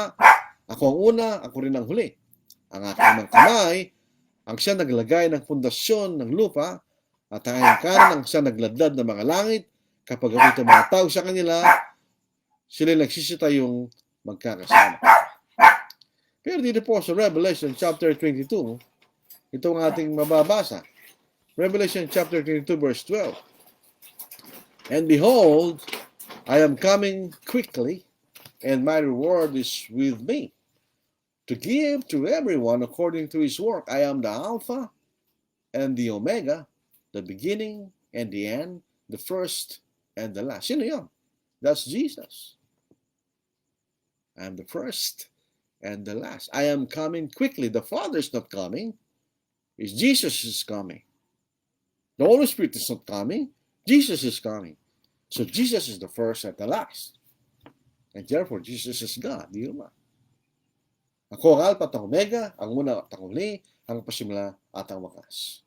ako ang una, ako rin ang huli. Ang aking mga kamay, ang siya naglagay ng pundasyon ng lupa, at ang aking kanan ang siya nagladlad ng mga langit. Kapag ako'y tumatawag sa kanila, sila nagsisitayong magkakasama. Pero dito po sa Revelation chapter 22, ito ang ating mababasa. Revelation chapter 22 verse 12. And behold, I am coming quickly, and my reward is with me, to give to everyone according to his work. I am the Alpha and the Omega, the beginning and the end, the first and the last. Sino yun? That's Jesus. I am the first and the last. I am coming quickly. The Father is not coming. It's Jesus is coming. The Holy Spirit is not coming. Jesus is coming. So Jesus is the first and the last. And therefore, Jesus is God. Di ba? Ako ang Alpha at ang Omega, ang una at ang huli, ang pasimula at ang wakas.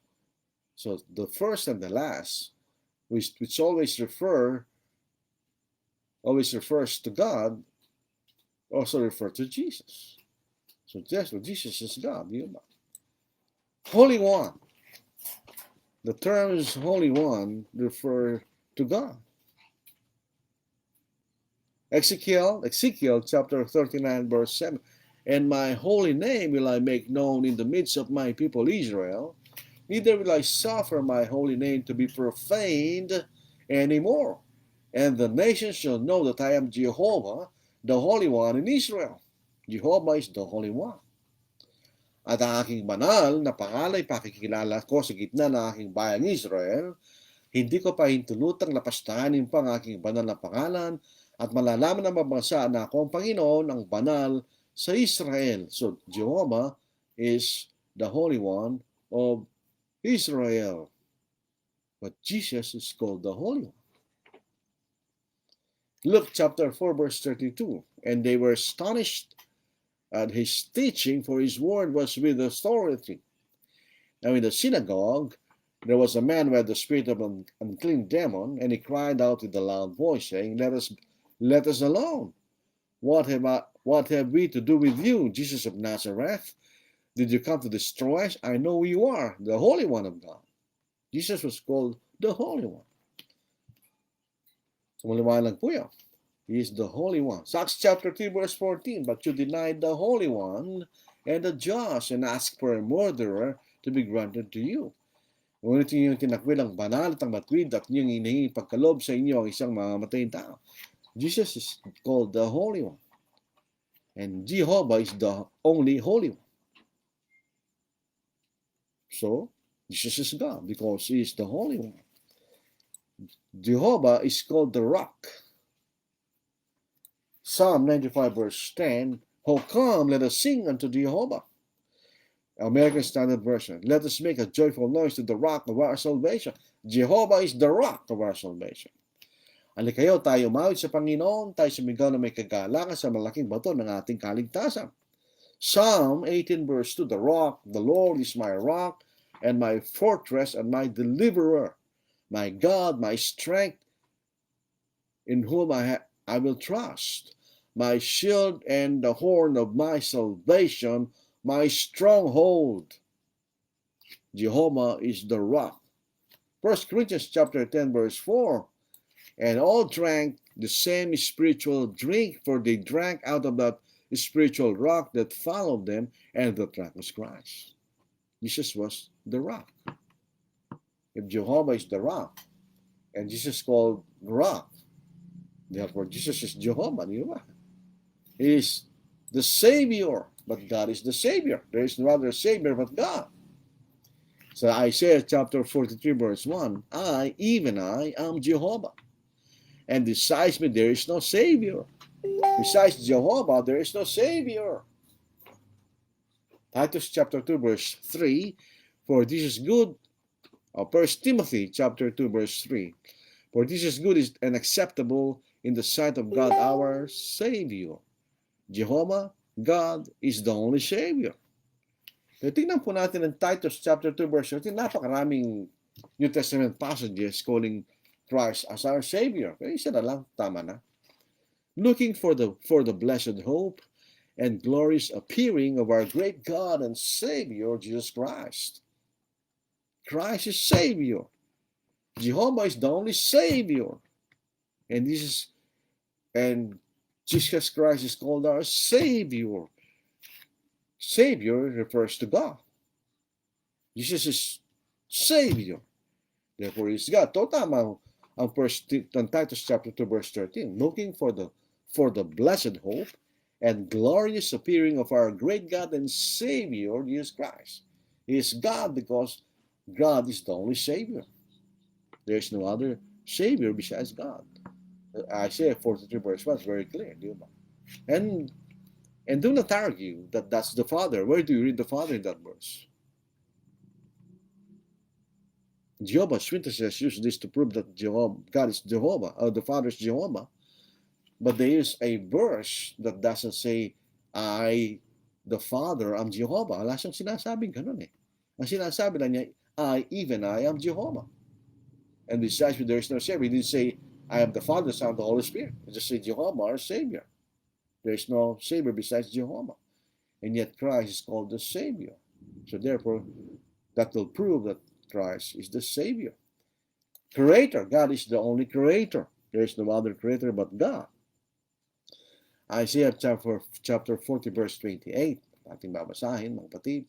So the first and the last, which always refers to God, also refer to Jesus. So Jesus is God. Di ba? Holy One. The terms Holy One refer to God. Ezekiel chapter 39 verse 7. And my holy name will I make known in the midst of my people Israel. Neither will I suffer my holy name to be profaned anymore. And the nations shall know that I am Jehovah, the Holy One in Israel. Jehovah is the Holy One. At ang aking banal na pangalan ay pakikilala ko sa gitna ng aking bayang Israel. Hindi ko pa hintulutang lapastahanin pa ang aking banal na pangalan at malalaman ng mabansa na ako ang Panginoon, ang banal sa Israel. So, Jehovah is the Holy One of Israel. But Jesus is called the Holy One. Luke chapter 4 verse 32. And they were astonished at his teaching, for his word was with authority. Now in the synagogue, there was a man who had the spirit of an unclean demon, and he cried out with a loud voice, saying, Let us alone. What have we to do with you, Jesus of Nazareth? Did you come to destroy us? I know who you are, the Holy One of God. Jesus was called the Holy One. So maliwanag po yan. He is the Holy One. Acts chapter 3 verse 14. But you denied the Holy One and the just and asked for a murderer to be granted to you. Ngunit inyong tinakwil ang banal at ang matwid at inyong hinihingi pagkalob sa inyo ang isang mamamatayang tao. Jesus is called the Holy One. And Jehovah is the only Holy One. So, Jesus is God because He is the Holy One. Jehovah is called the Rock. Psalm 95 verse 10, How come, let us sing unto Jehovah. American Standard Version, let us make a joyful noise to the rock of our salvation. Jehovah is the rock of our salvation. Halikayo tayo umawit sa Panginoon, tayo sumigaw na may kagalakan sa malaking bato ng ating kaligtasan. Psalm 18 verse 2, The rock, the Lord is my rock, and my fortress, and my deliverer, my God, my strength, in whom I will trust, my shield and the horn of my salvation, my stronghold. Jehovah is the rock. 1 Corinthians chapter 10 verse 4, and all drank the same spiritual drink, for they drank out of that spiritual rock that followed them, and the rock was Christ. Jesus was the rock. if Jehovah is the rock, and Jesus called rock, therefore Jesus is Jehovah, di ba? He is the Savior, but God is the Savior. There is no other Savior but God. So Isaiah chapter 43 verse 1, I, even I, am Jehovah. And besides me, there is no Savior. Besides Jehovah, there is no Savior. Titus chapter 2 verse 3, for this is good. 1 Timothy chapter 2 verse 3, for this is good and acceptable in the sight of God our Savior. Jehovah, God is the only Savior. So, tingnan po natin ang Titus chapter 2 verse 13. Napakaraming New Testament passages calling Christ as our Savior. Kaya isa na lang, tama na. Looking for the blessed hope and glorious appearing of our great God and Savior, Jesus Christ. Christ is Savior. Jehovah is the only Savior. And Jesus Christ is called our Savior. Savior refers to God. Jesus is Savior. Therefore, He is God. So, tama ang Titus chapter 2 verse 13. Looking for the blessed hope and glorious appearing of our great God and Savior, Jesus Christ. He is God because God is the only Savior. There is no other Savior besides God. Isaiah 43 verse 1 is very clear. Di ba? And do not argue that that's the Father. Where do you read the Father in that verse? Jehovah's Witnesses use this to prove that God is Jehovah, or the Father is Jehovah. But there is a verse that doesn't say, I, the Father, am Jehovah. Wala siyang sinasabing ganun eh. Ang sinasabi na niya, even I am Jehovah. And besides me, there is no Savior. He didn't say, I am the Father, Son, and the Holy Spirit. He just said, Jehovah, our Savior. There is no Savior besides Jehovah. And yet Christ is called the Savior. So therefore, that will prove that Christ is the Savior. Creator. God is the only Creator. There is no other Creator but God. Isaiah chapter 40 verse 28. Ating babasahin, mga kapatid.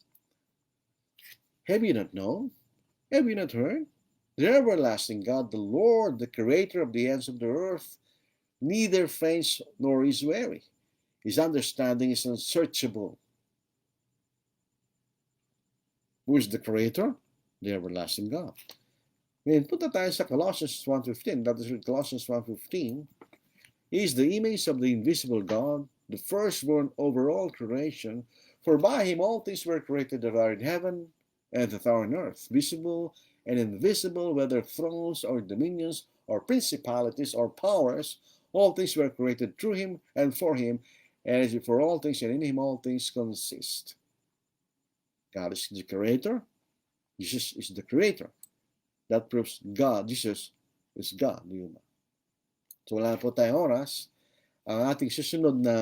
Have you not known? Have you not heard? The everlasting God, the Lord, the Creator of the ends of the earth, neither faints nor is weary. His understanding is unsearchable. Who is the Creator? The everlasting God. Ngayon, punta tayo sa Colossians 1:15. That is Colossians 1:15. He is the image of the invisible God, the firstborn over all creation, for by Him all things were created that are in heaven and that are on earth, visible and invisible, whether thrones or dominions or principalities or powers, all things were created through Him and for Him, and for all things and in Him all things consist. God is the Creator. Jesus is the Creator. That proves God, Jesus is God. So wala po tayong oras. Ang ating susunod na,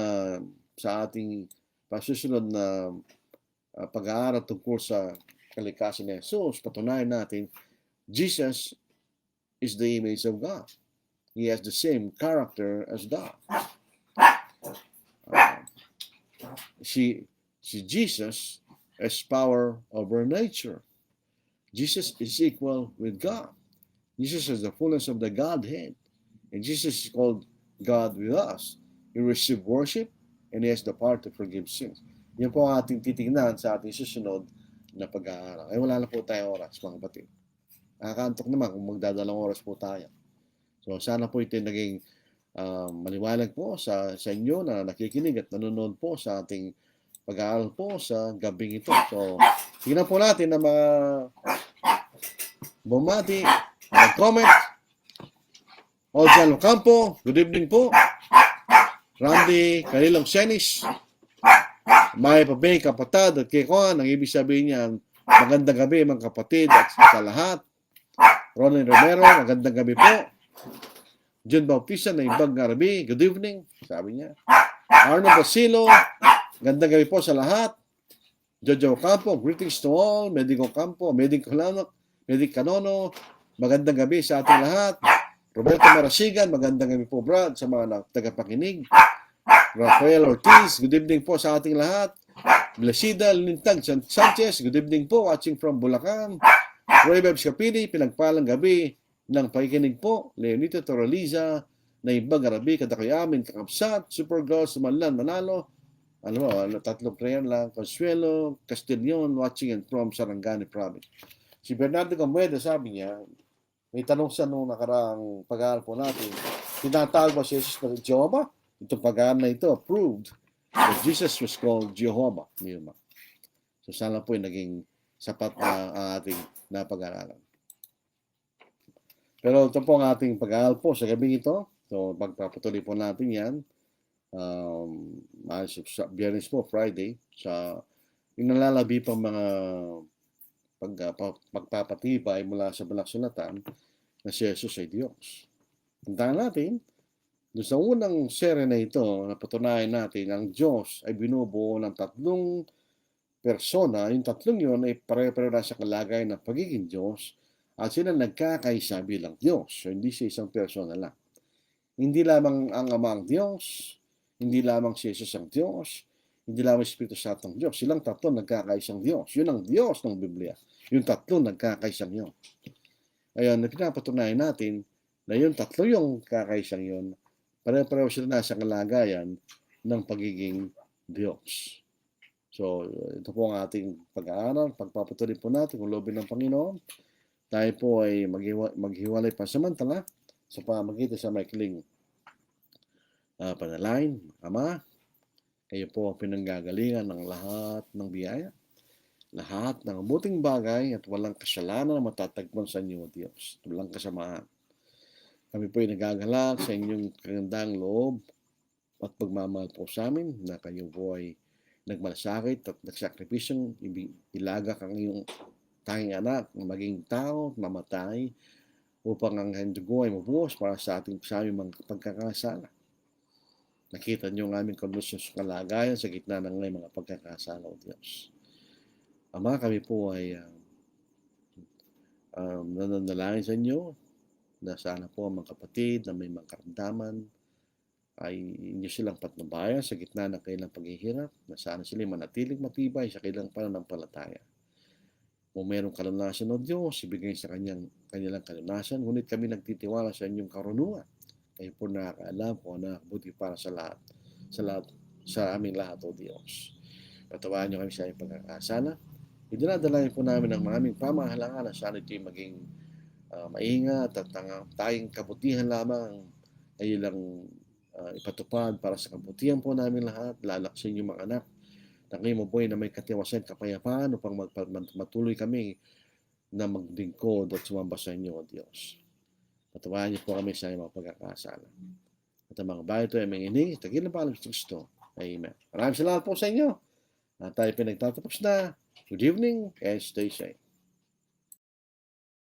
sa ating pasusunod na pag-aaral tungkol sa kalikasan ni Jesus, patunayan natin, Jesus is the image of God. He has the same character as God. Si Jesus has power over nature. Jesus is equal with God. Jesus has the fullness of the Godhead. And Jesus is called God with us. He received worship and He has the power to forgive sins. Yan po ang ating titignan sa ating susunod na pag-aaral. Ay wala na po tayong oras, mga kapatid. Nakakantok naman kung magdadalang oras po tayo. So sana po ito naging maliwanag po sa inyo na nakikinig at nanonood po sa ating pag-aaral po sa gabing ito. So tingnan po natin na mga bumati, mag-comment. Ojan Ocampo, good evening po. Randy Kalilong Senis, may pabay kapatid at kikuan, ang ibig sabihin niyan, magandang gabi mga kapatid at sa lahat. Ronald Romero, magandang gabi po. John Bautista na ibang Arabi, good evening, sabi niya. Arno Basilo, magandang gabi po sa lahat. Jojo Ocampo, greetings to all. Medic Ocampo, Medic Canono, magandang gabi sa ating lahat. Roberto Marasigan, magandang gabi po Brad sa mga tagapakinig. Rafael Ortiz, good evening po sa ating lahat. Blesida Lintag Sanchez, good evening po watching from Bulacan. Proverbs Kapili, pinagpalang gabi ng pakikinig po. Leonito Toraliza, na ibang garabi, kada kayo amin, kakapsat, super girls, manlan, manalo. Ano mo, tatlong prayer lang, Consuelo, Castellon, watching and from Sarangani Province. Si Bernardo Camueda, sabi niya, may tanong sa nung nakaraang pag-aaral po natin, tinatawag ba si Jesus na Jehovah? Itong pag-aaral na ito proved that Jesus was called Jehovah. So sana po yung naging sapat na ang ating napag-aaralan. Pero ito po ang ating pag-aaral po sa gabi ito. So pagpapatuloy po natin yan. Biyernes po, Friday, sa inalalabi pang mga pagpapatibay mula sa Banal Sulatan na si Jesus ay Diyos. Tandaan natin, doon sa unang serye na ito, napatunayan natin ang Diyos ay binubuo ng tatlong persona. Yung tatlong yun ay pare-pareho na sa kalagayan ng pagiging Diyos at sila nagkakaisa bilang Diyos. So, hindi siya isang persona lang. Hindi lamang ang Ama ang Diyos, hindi lamang si Jesus ang Diyos, hindi lamang Espiritu Santo ang Diyos. Silang tatlo nagkakaisang Diyos. Yun ang Diyos ng Biblia. Yung tatlo nagkakaisang yun. Ayun, pinapatunayan natin na yung tatlo yung kakaisang yun, pare-pareho sila nasa kalagayan ng pagiging Diyos. So, ito po ang ating pag-aaral. Pagpapatuloy po natin kung loobin ng Panginoon. Tayo po ay maghiwalay pansamantala sa pamagitan sa maikling panalangin. Ama, kayo po ang pinanggagalingan ng lahat ng biyaya, lahat ng mabuting bagay at walang kasalanan na matatagpuan sa inyo, Diyos. Walang kasamaan. Kami po ay nagagalak sa inyong kagandang loob at pagmamahal po sa amin na kayo po ay nagmalasakit at nagsakripisyong ilagak ang iyong tanging anak na maging tao at mamatay upang ang dugo ay mabuhos para sa aming mga pagkakasala. Nakita niyo ang aming kondisyon sa kalagayan sa gitna ng mga pagkakasala, o Diyos. Ama, kami po ay nananalangin sa inyo na sana po ang mga kapatid na may mga karamdaman ay inyo silang patnubayan sa gitna ng kanilang paghihirap, na sana sila manatiling matibay sa kanilang pananampalataya. Kung mayroong kalunasan o Diyos, ibigay sa kanilang kalunasan, ngunit kami nagtitiwala sa inyong karunungan. Kayo po nakakaalam kung ano nakabuti para sa lahat, sa aming lahat, o Diyos. Patawahan niyo kami sa inyong pagkakasala. Idinadalayan po namin ang aming pamahalaan na sana ito'y maging maingat at tayong kabutihan lamang ay lang ipatupad para sa kabutihan po namin lahat, lalaksin yung mga anak na kayo po na may katiwasan, kapayapaan upang matuloy kami na maglingkod at sumamba sa inyo, O Diyos. Patawahan niyo po kami sa mga pagkakasala. At ang mga bahay ito ay manginig, tagilan pa ng Kristo. Amen. Maraming salamat po sa inyo. At tayo pinagtatapos na. Good evening and stay safe.